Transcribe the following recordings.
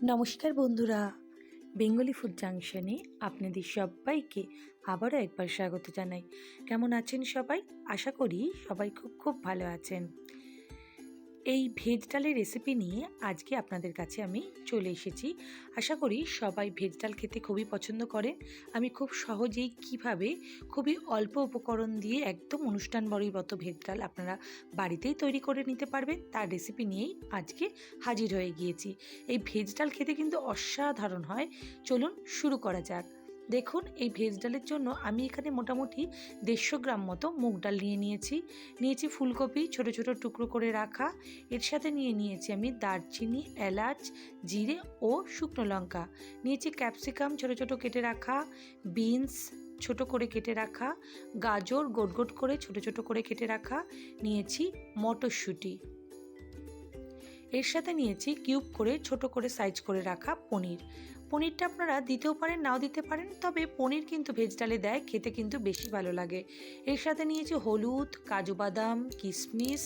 নমস্কার বন্ধুরা, Bengali food জাংশনে আপনাদের সবাইকে আবারও একবার স্বাগত জানাই। কেমন আছেন সবাই? আশা করি সবাই খুব খুব ভালো আছেন। এই ভেজ ডালের রেসিপি নিয়ে আজকে আপনাদের কাছে আমি চলে এসেছি। আশা করি সবাই ভেজ ডাল খেতে খুবই পছন্দ করেন। আমি খুব সহজেই কিভাবে খুবই অল্প উপকরণ দিয়ে একদম অনুষ্ঠান বাড়ির মতো ভেজ ডাল আপনারা বাড়িতেই তৈরি করে নিতে পারবেন, তার রেসিপি নিয়েই আজকে হাজির হয়ে গিয়েছি। এই ভেজ ডাল খেতে কিন্তু অসাধারণ হয়। চলুন শুরু করা যাক। দেখুন, এই ভেজ ডালের জন্য আমি এখানে মোটামুটি 150 গ্রাম মতো মুগ ডাল নিয়েছি ফুলকপি ছোট ছোট টুকরো করে রাখা। এর সাথে নিয়েছি আমি দারচিনি, এলাচ, জিরে ও শুকনো লঙ্কা। নিয়েছি ক্যাপসিকাম ছোট ছোট কেটে রাখা, বিনস ছোট করে কেটে রাখা, গাজর গোট গোট করে ছোট ছোট করে কেটে রাখা, নিয়েছি মটরশুঁটি। এর সাথে নিয়েছি কিউব করে ছোট করে সাইজ করে রাখা পনিরটা আপনারা দিতেও পারেন, নাও দিতে পারেন, তবে পনির কিন্তু ভেজ ডালে দেয়, খেতে কিন্তু বেশি ভালো লাগে। এর সাথে নিয়েছি হলুদ, কাজু বাদাম, কিশমিশ,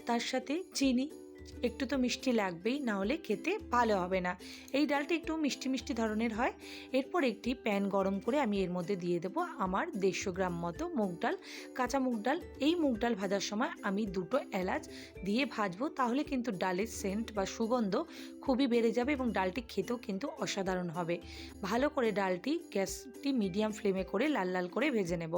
তার সাথে চিনি। একটু তো মিষ্টি লাগবেই, না হলে খেতে ভালো হবে না। এই ডালটা একটু মিষ্টি মিষ্টি ধরনের হয়। এরপর একটি প্যান গরম করে আমি এর মধ্যে দিয়ে দেবো আমার 150 গ্রাম মতো মুগ ডাল, কাঁচা মুগ ডাল। এই মুগ ডাল ভাজার সময় আমি 2টো এলাচ দিয়ে ভাজবো, তাহলে কিন্তু ডালের সেন্ট বা সুগন্ধ খুবই বেড়ে যাবে এবং ডালটি খেতেও কিন্তু অসাধারণ হবে। ভালো করে ডালটি গ্যাসটি মিডিয়াম ফ্লেমে করে লাল লাল করে ভেজে নেব।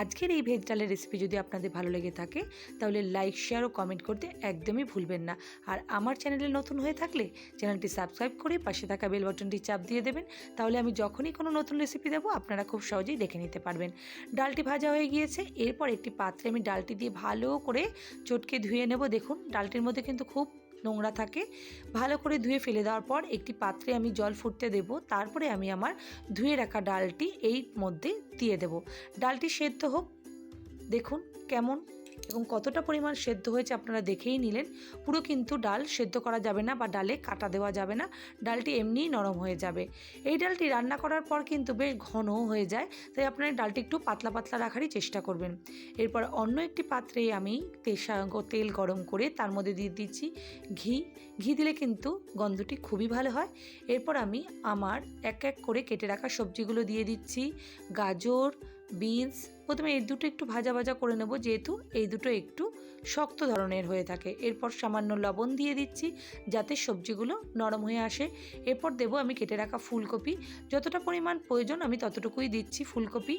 আজকের এই ভেজ ডালের রেসিপি যদি আপনাদের ভালো লেগে থাকে তাহলে লাইক, শেয়ার ও কমেন্ট করতে একদমই ভুলবেন না। আর আমার চ্যানেলে নতুন হয়ে থাকলে চ্যানেলটি সাবস্ক্রাইব করে পাশে থাকা বেল বাটনটি চাপ দিয়ে দেবেন, তাহলে আমি যখনই কোনো নতুন রেসিপি দেবো আপনারা খুব সহজেই দেখে নিতে পারবেন। ডালটি ভাজা হয়ে গিয়েছে। এরপর একটি পাত্রে আমি ডালটি দিয়ে ভালো করে চটকে ধুয়ে নেব। দেখুন, ডালটির মধ্যে কিন্তু খুব নোংরা থাকে। ভালো করে ধুয়ে ফেলে দেওয়ার পর একটি পাত্রে আমি জল ফুটতে দেব। তারপরে আমি আমার ধুয়ে রাখা ডালটি এই মধ্যে দিয়ে দেব। ডালটি সেদ্ধ হোক। দেখুন কেমন এবং কতটা পরিমাণ সেদ্ধ হয়েছে আপনারা দেখেই নিলেন। পুরো কিন্তু ডাল সেদ্ধ করা যাবে না বা ডালে কাটা দেওয়া যাবে না, ডালটি এমনিই নরম হয়ে যাবে। এই ডালটি রান্না করার পর কিন্তু বেশ ঘনও হয়ে যায়, তাই আপনারা ডালটি একটু পাতলা পাতলা রাখারই চেষ্টা করবেন। এরপর অন্য একটি পাত্রে আমি তেল গরম করে তার মধ্যে দিয়ে দিচ্ছি ঘি দিলে কিন্তু গন্ধটি খুবই ভালো হয়। এরপর আমি আমার এক এক করে কেটে রাখা সবজিগুলো দিয়ে দিচ্ছি। গাজর, বিনস, প্রথমে এই দুটো একটু ভাজা ভাজা করে নেব, যেহেতু এই দুটো একটু শক্ত ধরনের হয়ে থাকে। এরপর সামান্য লবণ দিয়ে দিচ্ছি যাতে সবজিগুলো নরম হয়ে আসে। এরপর দেব আমি কেটে রাখা ফুলকপি, যতটা পরিমাণ প্রয়োজন আমি ততটুকুই দিচ্ছি ফুলকপি।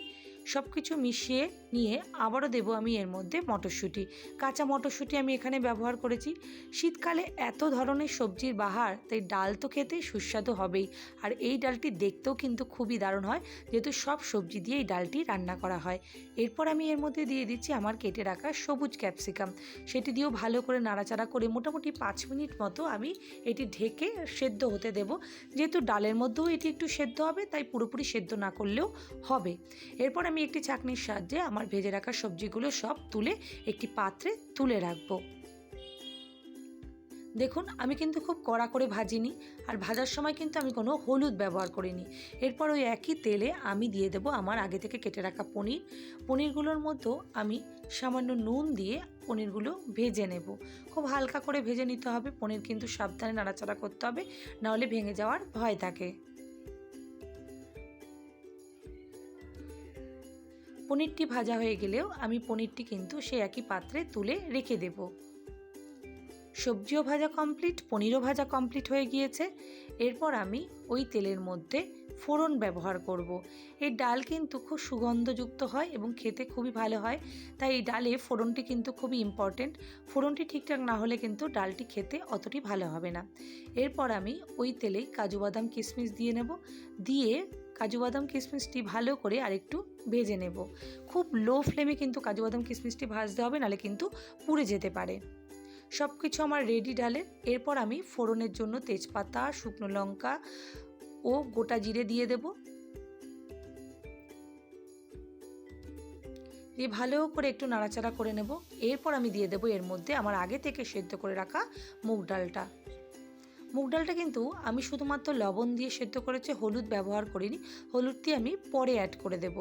সব কিছু মিশিয়ে নিয়ে আবারও দেব আমি এর মধ্যে মটরশুঁটি, কাঁচা মটরশুঁটি আমি এখানে ব্যবহার করেছি। শীতকালে এত ধরনের সবজির বাহার, তাই ডাল তো খেতে সুস্বাদু হবেই। আর এই ডালটি দেখতেও কিন্তু খুবই দারুণ হয়, যেহেতু সব সবজি দিয়ে এই ডালটি রান্না করা হয়। এরপর আমি এর মধ্যে দিয়ে দিচ্ছি আমার কেটে রাখা সবুজ ক্যাপসিকাম, সেটি দিয়েও ভালো করে নাড়াচাড়া করে মোটামুটি 5 মিনিট মতো আমি এটি ঢেকে সেদ্ধ হতে দেব। যেহেতু ডালের মধ্যেও এটি একটু সেদ্ধ হবে, তাই পুরোপুরি সেদ্ধ না করলেও হবে। এরপর আমি একটি ছাঁকনির সাহায্যে আমার ভেজে রাখা সবজিগুলো সব তুলে একটি পাত্রে তুলে রাখবো। দেখুন, আমি কিন্তু খুব কড়া করে ভাজিনি, আর ভাজার সময় কিন্তু আমি কোনো হলুদ ব্যবহার করিনি। এরপর ওই একই তেলে আমি দিয়ে দেব আমার আগে থেকে কেটে রাখা পনিরগুলোর মধ্যে আমি সামান্য নুন দিয়ে পনিরগুলো ভেজে নেব। খুব হালকা করে ভেজে নিতে হবে, পনির কিন্তু সাবধানে নাড়াচাড়া করতে হবে, নাহলে ভেঙে যাওয়ার ভয় থাকে। পনিরটি ভাজা হয়ে গেলেও আমি পনিরটি কিন্তু সেই একই পাত্রে তুলে রেখে দেব। সবজিও ভাজা কমপ্লিট, পনিরও ভাজা কমপ্লিট হয়ে গিয়েছে। এরপর আমি ওই তেলের মধ্যে ফোড়ন ব্যবহার করব। এই ডাল কিন্তু খুব সুগন্ধযুক্ত হয় এবং খেতে খুবই ভালো হয়, তাই এই ডালে ফোড়নটি কিন্তু খুবই ইম্পর্টেন্ট। ফোড়নটি ঠিকঠাক না হলে কিন্তু ডালটি খেতে অতটি ভালো হবে না। এরপর আমি ওই তেলেই কাজু বাদাম কিশমিশ দিয়ে নেব। দিয়ে কাজু বাদাম কিশমিশটি ভালো করে আরেকটু ভেজে নেব। খুব লো ফ্লেমে কিন্তু কাজু বাদাম কিশমিশটি ভাজতে হবে, নাহলে কিন্তু পুড়ে যেতে পারে। সব কিছু আমার রেডি ডালের। এরপর আমি ফোড়নের জন্য তেজপাতা, শুকনো লঙ্কা ও গোটা জিরে দিয়ে দেব। দিয়ে ভালো করে একটু নাড়াচাড়া করে নেব। এরপর আমি দিয়ে দেব এর মধ্যে আমার আগে থেকে সেদ্ধ করে রাখা মুগ ডালটা কিন্তু আমি শুধুমাত্র লবণ দিয়ে সেদ্ধ করেছি, হলুদ ব্যবহার করিনি। হলুদটি আমি পরে অ্যাড করে দেব।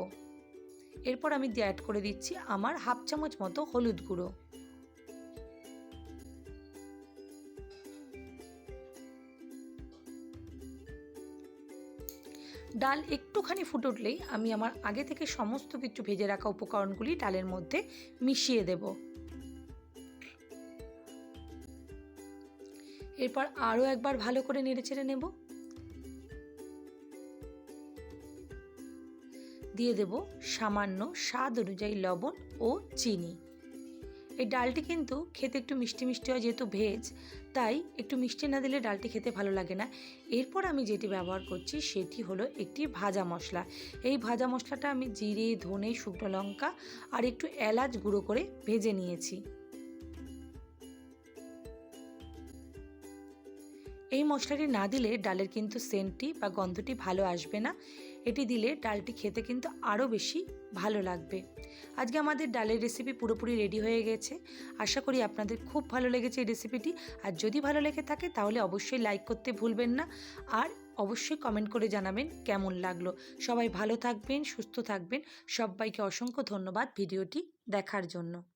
এরপর আমি অ্যাড করে দিচ্ছি আমার হাফ চামচ মতো হলুদ গুঁড়ো। ডাল একটুখানি ফুটে উঠলেই আমি আমার আগে থেকে সমস্ত কিছু ভেজে রাখা উপকরণগুলি ডালের মধ্যে মিশিয়ে দেব। এরপর আরও একবার ভালো করে নেড়েচেড়ে নেব। দিয়ে দেব সামান্য স্বাদ অনুযায়ী লবণ ও চিনি। এই ডালটি কিন্তু খেতে একটু মিষ্টি মিষ্টি হয়, যেহেতু ভেজ, তাই একটু মিষ্টি না দিলে ডালটি খেতে ভালো লাগে না। এরপর আমি যেটি ব্যবহার করছি সেটি হলো একটি ভাজা মশলা। এই ভাজা মশলাটা আমি জিরে, ধনে, শুকনো লঙ্কা আর একটু এলাচ গুঁড়ো করে ভেজে নিয়েছি। এই মশলাটি না দিলে ডালের কিন্তু সেন্টটি বা গন্ধটি ভালো আসবে না। এটি দিলে ডালটি খেতে কিন্তু আরও বেশি ভালো লাগবে। আজকে আমাদের ডালের রেসিপি পুরোপুরি রেডি হয়ে গেছে। আশা করি আপনাদের খুব ভালো লেগেছে এই রেসিপিটি। আর যদি ভালো লেগে থাকে তাহলে অবশ্যই লাইক করতে ভুলবেন না, আর অবশ্যই কমেন্ট করে জানাবেন কেমন লাগলো। সবাই ভালো থাকবেন, সুস্থ থাকবেন। সবাইকে অসংখ্য ধন্যবাদ ভিডিওটি দেখার জন্য।